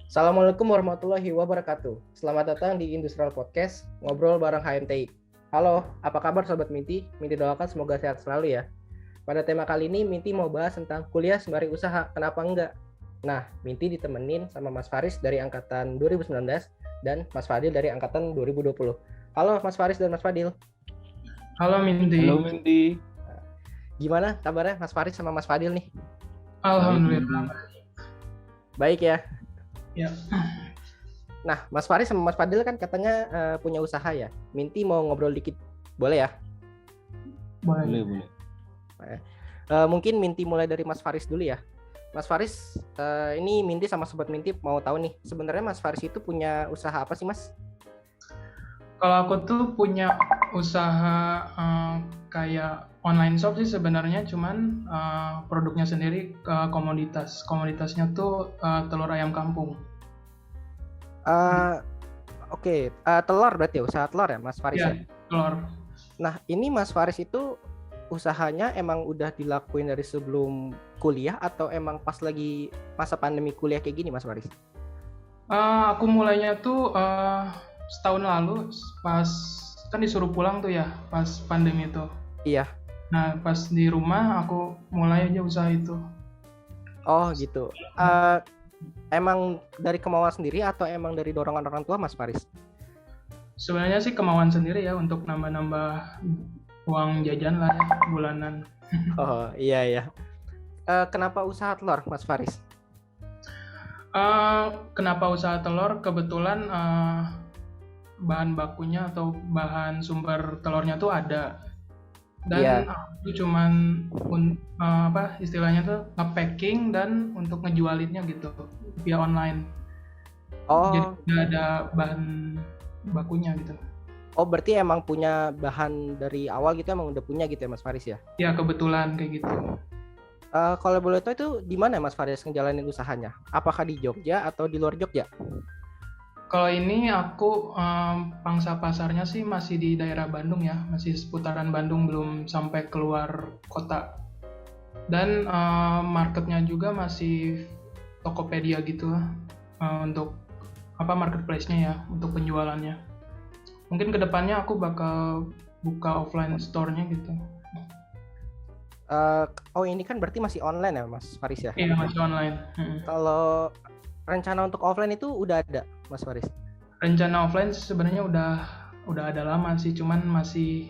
Assalamualaikum warahmatullahi wabarakatuh. Selamat datang di Industrial Podcast, ngobrol bareng HMTI. Halo, apa kabar Sobat Minti? Minti doakan semoga sehat selalu ya. Pada tema kali ini, Minti mau bahas tentang kuliah sembari usaha, kenapa enggak? Nah, Minti ditemenin sama Mas Faris dari Angkatan 2019 dan Mas Fadil dari Angkatan 2020. Halo Mas Faris dan Mas Fadil. Halo Mindy. Halo Mindy. Gimana kabarnya Mas Faris sama Mas Fadil nih? Alhamdulillah. Baik ya. Ya. Nah, Mas Faris sama Mas Fadil kan katanya punya usaha ya. Minti mau ngobrol dikit, boleh ya? Boleh. Mungkin Minti mulai dari Mas Faris dulu ya. Mas Faris, ini Minti sama Sobat Minti mau tahu nih, sebenarnya Mas Faris itu punya usaha apa sih Mas? Kalau aku tuh punya usaha kayak online shop sih sebenarnya, cuman produknya sendiri komoditas. Komoditasnya tuh telur ayam kampung. Oke. Telur berarti ya, usaha telur ya Mas Faris ya? Telur. Nah, ini Mas Faris itu usahanya emang udah dilakuin dari sebelum kuliah atau emang pas lagi masa pandemi kuliah kayak gini Mas Faris? Aku mulainya tuh setahun lalu pas kan disuruh pulang tuh ya pas pandemi itu. Iya. Nah pas di rumah aku mulai aja usaha itu. Oh gitu. Emang dari kemauan sendiri atau emang dari dorongan orang tua Mas Faris? Sebenarnya sih kemauan sendiri ya untuk nambah-nambah uang jajan lah ya bulanan. Oh iya. Kenapa usaha telur Mas Faris? Kenapa usaha telur? Kebetulan bahan bakunya atau bahan sumber telurnya tuh ada. Dan aku cuman istilahnya tuh nge-packing dan untuk ngejualinnya gitu via online. Oh. Jadi nggak ada bahan bakunya gitu. Oh berarti emang punya bahan dari awal gitu, emang udah punya gitu ya Mas Faris ya? Ya kebetulan kayak gitu. Kalau boleh tahu itu di mana Mas Faris ngejalanin usahanya? Apakah di Jogja atau di luar Jogja? Kalau ini aku pangsa pasarnya sih masih di daerah Bandung ya, masih seputaran Bandung, belum sampai keluar kota. Dan marketnya juga masih Tokopedia gitu untuk marketplace-nya ya, untuk penjualannya. Mungkin kedepannya aku bakal buka offline store-nya gitu. Ini kan berarti masih online ya Mas Faris ya? Iya masih online. Kalau rencana untuk offline itu udah ada Mas Faris? Rencana offline sebenarnya udah ada lama sih, cuman masih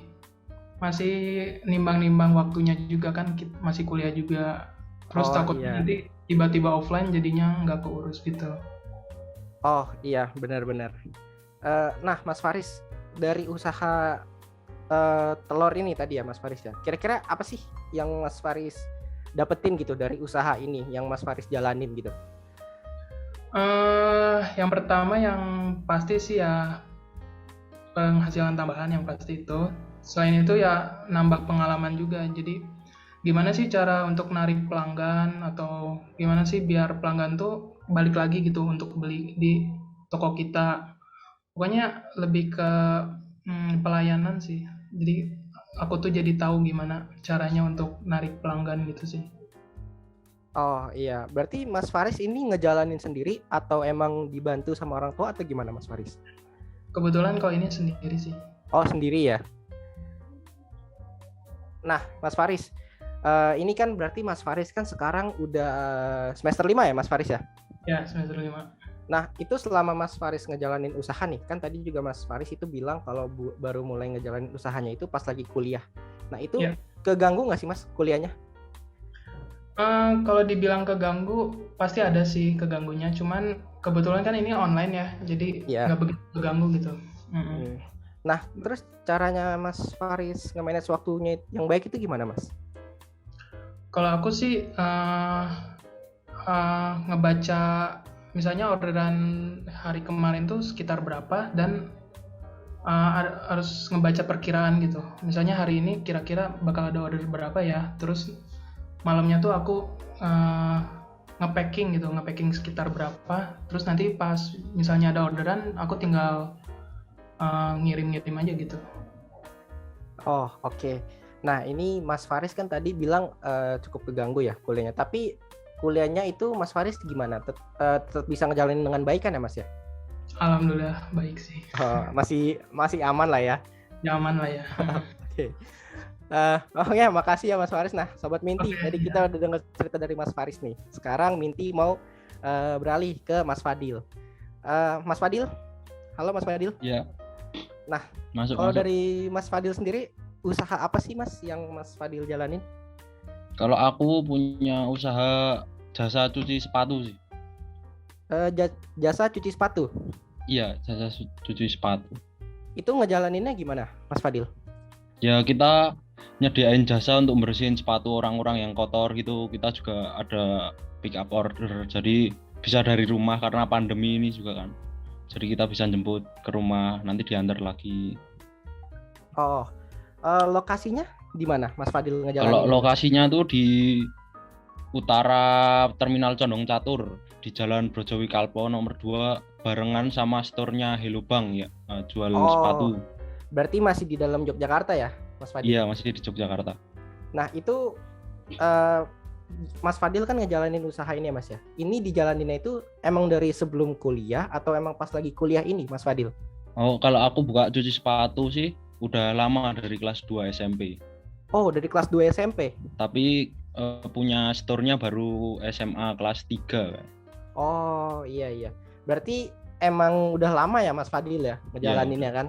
nimbang-nimbang waktunya juga kan, masih kuliah juga. Terus takut nanti tiba-tiba offline jadinya nggak keurus gitu. Oh iya benar. Nah Mas Faris, dari usaha telur ini tadi ya Mas Faris ya, kira-kira apa sih yang Mas Faris dapetin gitu dari usaha ini yang Mas Faris jalanin gitu? Yang pertama yang pasti sih ya penghasilan tambahan yang pasti itu. Selain itu ya nambah pengalaman juga. Jadi gimana sih cara untuk narik pelanggan, atau gimana sih biar pelanggan tuh balik lagi gitu untuk beli di toko kita. Pokoknya lebih ke pelayanan sih. Jadi aku tuh jadi tahu gimana caranya untuk narik pelanggan gitu sih. Oh iya, berarti Mas Faris ini ngejalanin sendiri atau emang dibantu sama orang tua atau gimana Mas Faris? Kebetulan kalau ini sendiri sih. Oh sendiri ya. Nah Mas Faris, ini kan berarti Mas Faris kan sekarang udah semester 5 ya Mas Faris ya? Ya semester 5. Nah itu selama Mas Faris ngejalanin usaha nih, kan tadi juga Mas Faris itu bilang kalau baru mulai ngejalanin usahanya itu pas lagi kuliah. Nah itu keganggu nggak sih Mas kuliahnya? Kalau dibilang keganggu pasti ada sih keganggunya, cuman kebetulan kan ini online ya, jadi nggak begitu keganggu gitu. Nah terus caranya Mas Faris nge-manage waktunya yang baik itu gimana Mas? Kalau aku sih ngebaca misalnya orderan hari kemarin tuh sekitar berapa, dan harus ngebaca perkiraan gitu. Misalnya hari ini kira-kira bakal ada order berapa ya, terus malamnya tuh aku nge-packing sekitar berapa, terus nanti pas misalnya ada orderan aku tinggal ngirim aja gitu. Oh oke. Nah ini Mas Faris kan tadi bilang cukup keganggu ya kuliahnya, tapi kuliahnya itu Mas Faris gimana? Tetap bisa ngejalanin dengan baik kan ya Mas ya? Alhamdulillah baik sih. Masih aman lah ya. Nyaman lah ya. Oke. Oh ya, makasih ya Mas Faris. Nah, Sobat Minty, Oke, tadi kita udah dengar cerita dari Mas Faris nih. Sekarang Minty mau beralih ke Mas Fadil. Mas Fadil, halo Mas Fadil. Ya. Nah, masuk. kalau dari Mas Fadil sendiri, usaha apa sih Mas yang Mas Fadil jalanin? Kalau aku punya usaha jasa cuci sepatu sih. Jasa cuci sepatu. Iya, jasa cuci sepatu. Itu ngejalaninnya gimana, Mas Fadil? Ya kita nyediain jasa untuk bersihin sepatu orang-orang yang kotor gitu. Kita juga ada pick up order. Jadi bisa dari rumah karena pandemi ini juga kan. Jadi kita bisa jemput ke rumah, nanti diantar lagi. Oh, lokasinya di mana, Mas Fadil ngejalanin? Kalau lokasinya tuh di utara Terminal Condong Catur, di Jalan Brojowi Kalpo nomor 2, barengan sama store-nya Hello Bank ya, jual sepatu. Berarti masih di dalam Yogyakarta ya, Mas Fadil? Iya, masih di Yogyakarta. Nah, itu Mas Fadil kan ngejalanin usaha ini ya Mas ya. Ini dijalaninnya itu emang dari sebelum kuliah atau emang pas lagi kuliah ini Mas Fadil? Oh, kalau aku buka cuci sepatu sih udah lama, dari kelas 2 SMP. Oh, dari kelas 2 SMP? Tapi punya store-nya baru SMA kelas 3 kan. Oh, iya. Berarti emang udah lama ya Mas Fadil ya ngejalaninnya kan?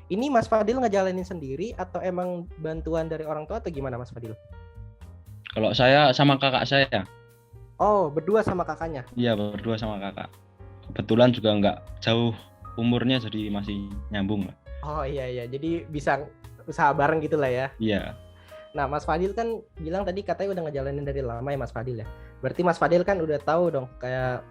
Ini Mas Fadil ngejalanin sendiri atau emang bantuan dari orang tua atau gimana Mas Fadil? Kalau saya sama kakak saya. Oh, berdua sama kakaknya? Iya, berdua sama kakak. Kebetulan juga nggak jauh umurnya, jadi masih nyambung lah. Oh iya, jadi bisa usaha bareng gitu lah ya? Iya. Nah, Mas Fadil kan bilang tadi katanya udah ngejalanin dari lama ya Mas Fadil ya? Berarti Mas Fadil kan udah tahu dong kayak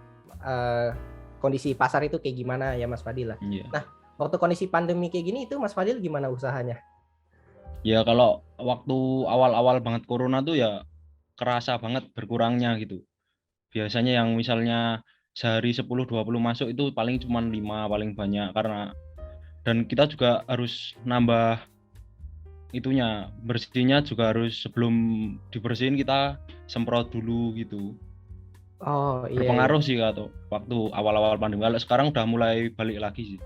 kondisi pasar itu kayak gimana ya Mas Fadil lah. Iya. Nah, waktu kondisi pandemi kayak gini itu Mas Fadil gimana usahanya? Ya kalau waktu awal-awal banget corona tuh ya kerasa banget berkurangnya gitu. Biasanya yang misalnya sehari 10-20 masuk itu paling cuma 5 paling banyak, karena dan kita juga harus nambah itunya, bersihnya juga harus, sebelum dibersihin kita semprot dulu gitu. Oh iya. Berpengaruh sih atau waktu awal-awal pandemi. Kalau sekarang udah mulai balik lagi sih.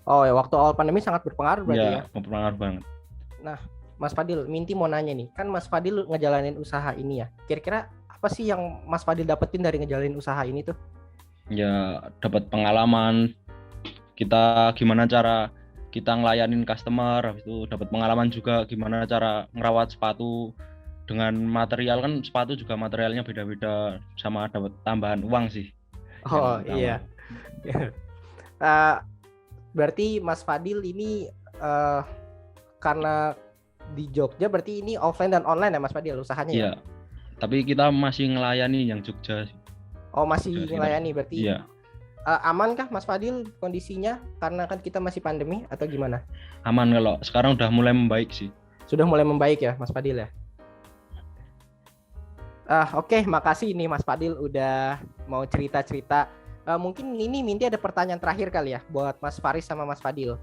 Oh ya, waktu awal pandemi sangat berpengaruh berarti ya? Berpengaruh banget. Nah, Mas Fadil, Minty mau nanya nih, kan Mas Fadil ngejalanin usaha ini ya. Kira-kira apa sih yang Mas Fadil dapetin dari ngejalanin usaha ini tuh? Ya dapat pengalaman, kita gimana cara kita ngelayanin customer, habis itu dapat pengalaman juga gimana cara ngerawat sepatu dengan material, kan sepatu juga materialnya beda-beda, sama dapat tambahan uang sih. Oh iya. Berarti Mas Fadil ini karena di Jogja, berarti ini offline dan online ya Mas Fadil usahanya? Iya. Ya? Tapi kita masih ngelayani yang Jogja. Oh, masih ngelayani berarti. Iya. Aman kah Mas Fadil kondisinya karena kan kita masih pandemi atau gimana? Aman, kalau sekarang udah mulai membaik sih. Sudah mulai membaik ya Mas Fadil ya? Oke, makasih nih Mas Fadil udah mau cerita-cerita. Mungkin ini Minty ada pertanyaan terakhir kali ya buat Mas Faris sama Mas Fadil.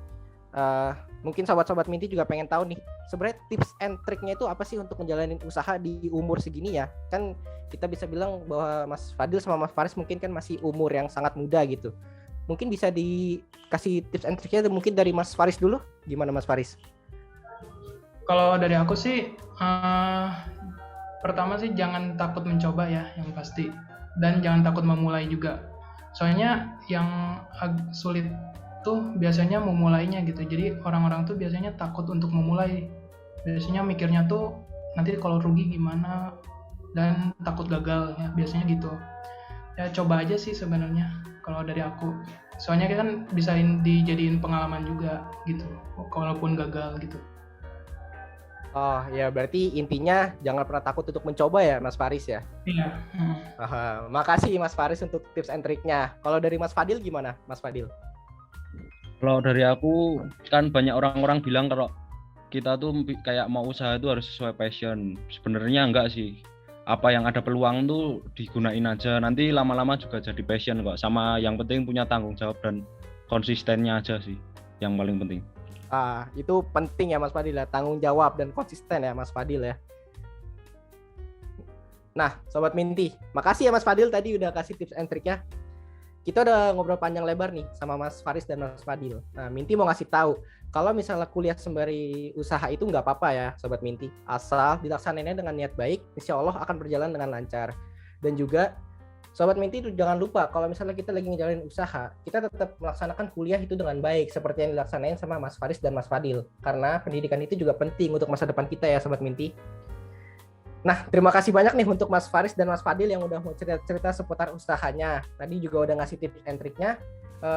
Mungkin sobat-sobat Minty juga pengen tahu nih, sebenarnya tips and triknya itu apa sih untuk menjalani usaha di umur segini ya? Kan kita bisa bilang bahwa Mas Fadil sama Mas Faris mungkin kan masih umur yang sangat muda gitu. Mungkin bisa dikasih tips and triknya mungkin dari Mas Faris dulu. Gimana Mas Faris? Kalau dari aku sih, pertama sih jangan takut mencoba ya, yang pasti. Dan jangan takut memulai juga. Soalnya yang sulit tuh biasanya memulainya gitu. Jadi orang-orang tuh biasanya takut untuk memulai. Biasanya mikirnya tuh nanti kalau rugi gimana, dan takut gagal ya, biasanya gitu. Ya coba aja sih sebenarnya kalau dari aku. Soalnya kan bisa dijadiin pengalaman juga gitu, kalaupun gagal gitu. Oh ya, berarti intinya jangan pernah takut untuk mencoba ya Mas Faris ya? Iya. Makasih Mas Faris untuk tips and triknya. Kalau dari Mas Fadil gimana Mas Fadil? Kalau dari aku, kan banyak orang-orang bilang kalau kita tuh kayak mau usaha itu harus sesuai passion. Sebenarnya enggak sih. Apa yang ada peluang tuh digunain aja. Nanti lama-lama juga jadi passion kok. Sama yang penting punya tanggung jawab dan konsistennya aja sih yang paling penting. Itu penting ya Mas Fadil ya, tanggung jawab dan konsisten ya Mas Fadil ya. Nah, Sobat Minty, makasih ya Mas Fadil tadi udah kasih tips and triknya. Kita udah ngobrol panjang lebar nih sama Mas Faris dan Mas Fadil. Nah, Minty mau ngasih tahu, kalau misalnya kuliah sembari usaha itu nggak apa-apa ya, Sobat Minty. Asal dilaksanainnya dengan niat baik, insya Allah akan berjalan dengan lancar. Dan juga, Sobat Minty itu jangan lupa, kalau misalnya kita lagi ngejalanin usaha, kita tetap melaksanakan kuliah itu dengan baik, seperti yang dilaksanain sama Mas Faris dan Mas Fadil. Karena pendidikan itu juga penting untuk masa depan kita ya, Sobat Minty. Nah, terima kasih banyak nih untuk Mas Faris dan Mas Fadil yang udah mau cerita-cerita seputar usahanya. Tadi juga udah ngasih tips and triknya.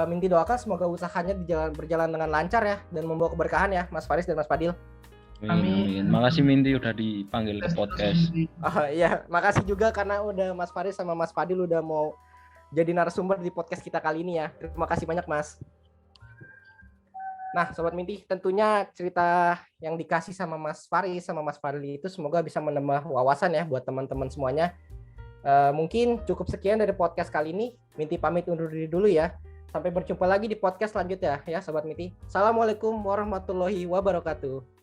Minty doakan semoga usahanya berjalan dengan lancar ya dan membawa keberkahan ya, Mas Faris dan Mas Fadil. Amin. Makasih Minty udah dipanggil ke podcast. Iya, makasih juga karena udah Mas Faris sama Mas Fadil udah mau jadi narasumber di podcast kita kali ini ya. Terima kasih banyak, Mas. Nah, Sobat Minty, tentunya cerita yang dikasih sama Mas Faris sama Mas Fadli itu semoga bisa menambah wawasan ya buat teman-teman semuanya. Mungkin cukup sekian dari podcast kali ini. Minty pamit undur diri dulu ya. Sampai berjumpa lagi di podcast selanjutnya ya, Sobat Minty. Assalamualaikum warahmatullahi wabarakatuh.